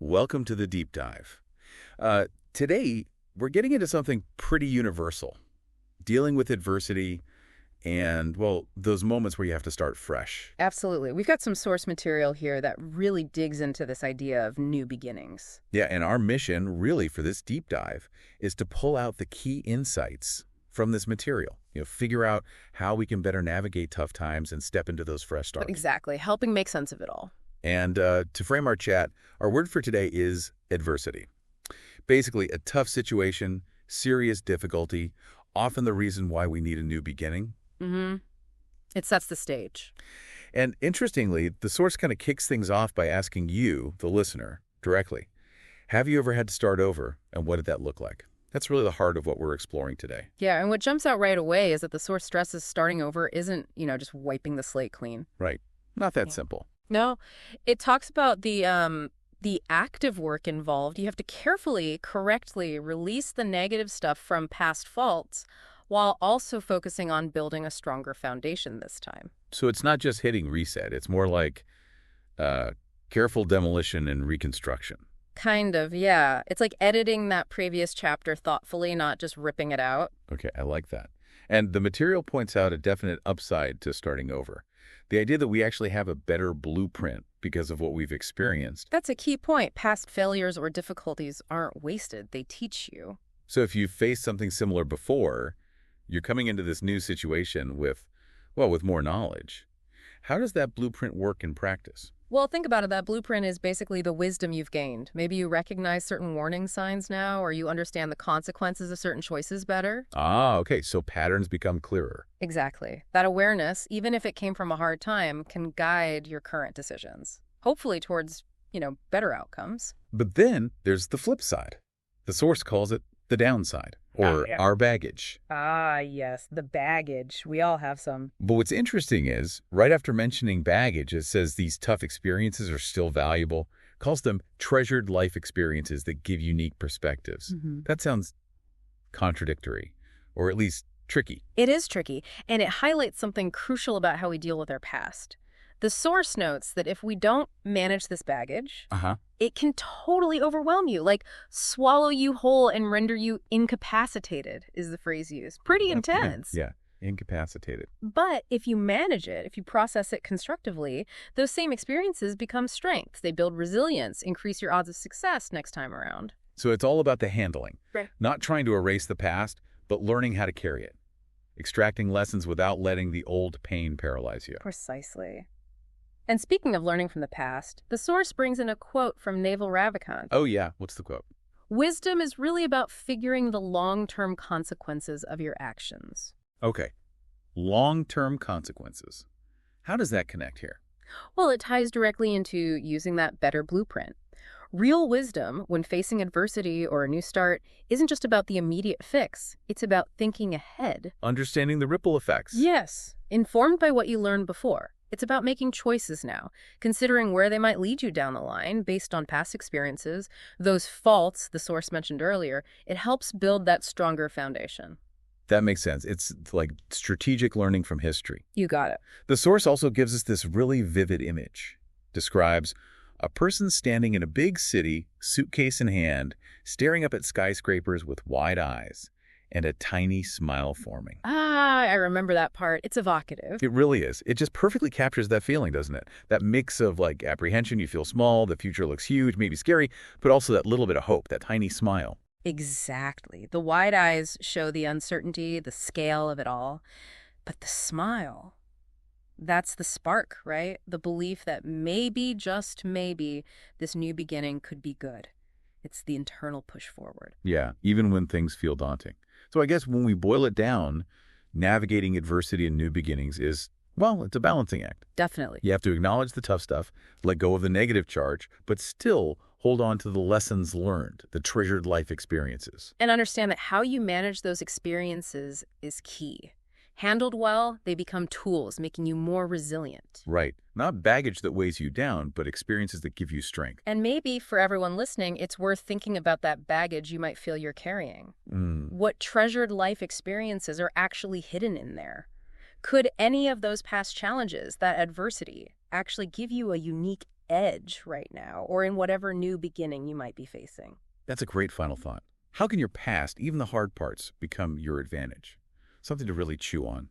Welcome to the deep dive. Today, we're getting into something pretty universal, dealing with adversity and, well, those moments where you have to start fresh. Absolutely. We've got some source material here that really digs into this idea of new beginnings. Yeah, and our mission, really, for this deep dive is to pull out the key insights from this material. Figure out how we can better navigate tough times and step into those fresh starts. Exactly. Helping make sense of it all. And to frame our chat, our word for today is adversity. Basically, a tough situation, serious difficulty, often the reason why we need a new beginning. Mm-hmm. It sets the stage. And interestingly, the source kind of kicks things off by asking you, the listener, directly, have you ever had to start over, and what did that look like? That's really the heart of what we're exploring today. Yeah, and what jumps out right away is that the source stresses starting over isn't, just wiping the slate clean. Right. Not that Yeah. simple. No, it talks about the active work involved. You have to carefully, correctly release the negative stuff from past faults while also focusing on building a stronger foundation this time. So it's not just hitting reset. It's more like careful demolition and reconstruction. Kind of, yeah. It's like editing that previous chapter thoughtfully, not just ripping it out. Okay, I like that. And the material points out a definite upside to starting over. The idea that we actually have a better blueprint because of what we've experienced. That's a key point. Past failures or difficulties aren't wasted. They teach you. So if you've faced something similar before, you're coming into this new situation with, well, with more knowledge. How does that blueprint work in practice? Well, think about it. That blueprint is basically the wisdom you've gained. Maybe you recognize certain warning signs now, or you understand the consequences of certain choices better. Ah, okay, so patterns become clearer. Exactly. That awareness, even if it came from a hard time, can guide your current decisions, hopefully towards, better outcomes. But then there's the flip side. The source calls it the downside, or yeah. our baggage. Ah, yes, the baggage. We all have some. But what's interesting is, right after mentioning baggage, it says these tough experiences are still valuable, calls them treasured life experiences that give unique perspectives. Mm-hmm. That sounds contradictory, or at least tricky. It is tricky, and it highlights something crucial about how we deal with our past. The source notes that if we don't manage this baggage, it can totally overwhelm you, like swallow you whole and render you incapacitated, is the phrase used. Pretty intense. Yeah, incapacitated. But if you manage it, if you process it constructively, those same experiences become strengths. They build resilience, increase your odds of success next time around. So it's all about the handling. Right. Not trying to erase the past, but learning how to carry it. Extracting lessons without letting the old pain paralyze you. Precisely. And speaking of learning from the past, the source brings in a quote from Naval Ravikant. Oh yeah, what's the quote? Wisdom is really about figuring the long-term consequences of your actions. Okay, long-term consequences. How does that connect here? Well, it ties directly into using that better blueprint. Real wisdom, when facing adversity or a new start, isn't just about the immediate fix. It's about thinking ahead. Understanding the ripple effects. Yes, informed by what you learned before. It's about making choices now, considering where they might lead you down the line based on past experiences, those faults the source mentioned earlier. It helps build that stronger foundation. That makes sense. It's like strategic learning from history. You got it. The source also gives us this really vivid image. Describes a person standing in a big city, suitcase in hand, staring up at skyscrapers with wide eyes and a tiny smile forming. Ah, I remember that part. It's evocative. It really is. It just perfectly captures that feeling, doesn't it? That mix of like apprehension, you feel small, the future looks huge, maybe scary, but also that little bit of hope, that tiny smile. Exactly. The wide eyes show the uncertainty, the scale of it all. But the smile, that's the spark, right? The belief that maybe, just maybe, this new beginning could be good. It's the internal push forward. Yeah, even when things feel daunting. So I guess when we boil it down, navigating adversity and new beginnings is, well, it's a balancing act. Definitely. You have to acknowledge the tough stuff, let go of the negative charge, but still hold on to the lessons learned, the treasured life experiences. And understand that how you manage those experiences is key. Handled well, they become tools, making you more resilient. Right. Not baggage that weighs you down, but experiences that give you strength. And maybe, for everyone listening, it's worth thinking about that baggage you might feel you're carrying. What treasured life experiences are actually hidden in there? Could any of those past challenges, that adversity, actually give you a unique edge right now, or in whatever new beginning you might be facing. That's a great final thought. How can your past, even the hard parts, become your advantage? Something to really chew on.